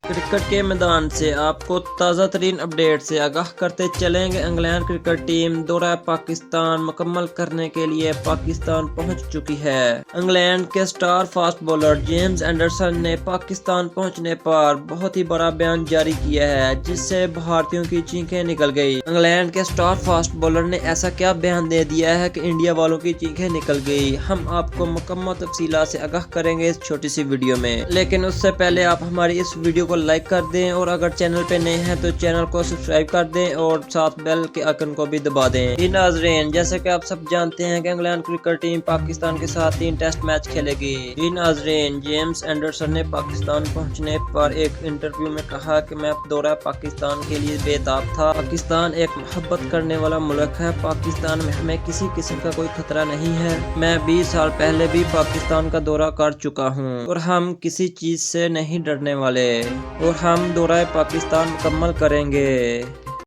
Cricket के मैदान से आपको ताज़ा तरीन अपडेट से आगाह करते चलेंगे। इंग्लैंड क्रिकेट टीम दौरा पाकिस्तान मुकम्मल करने के लिए पाकिस्तान पहुंच चुकी है। इंग्लैंड के star fast bowler James Anderson ने पाकिस्तान पहुंचने पर बहुत ही बड़ा बयान जारी किया है, जिससे भारतीयों की चीखें निकल गई। इंग्लैंड के स्टार फास्ट बॉलर ने ऐसा क्या बयान दे दिया है कि इंडिया वालों की चीखें निकल गई। हम आपको मुकम्मल तफसीलात से आगाह करेंगे इस छोटी सी वीडियो में, लेकिन उससे पहले आप हमारी इस वीडियो को लाइक कर दें और अगर चैनल पे नए हैं तो चैनल को सब्सक्राइब कर दें और साथ बेल के आइकन को भी दबा दें। नाज़रीन, जैसे कि आप सब जानते हैं कि इंग्लैंड क्रिकेट टीम पाकिस्तान के साथ 3 टेस्ट मैच खेलेगी। नाज़रीन, जेम्स एंडरसन ने पाकिस्तान पहुंचने पर एक इंटरव्यू में कहा कि मैं दौरा पाकिस्तान के लिए बेताब था। पाकिस्तान एक मोहब्बत करने वाला मुल्क है। पाकिस्तान में हमें किसी किस्म का कोई खतरा नहीं है। मैं 20 साल पहले भी पाकिस्तान का दौरा कर चुका हूँ और हम किसी चीज से नहीं डरने वाले और हम दौरा पाकिस्तान मुकम्मल करेंगे।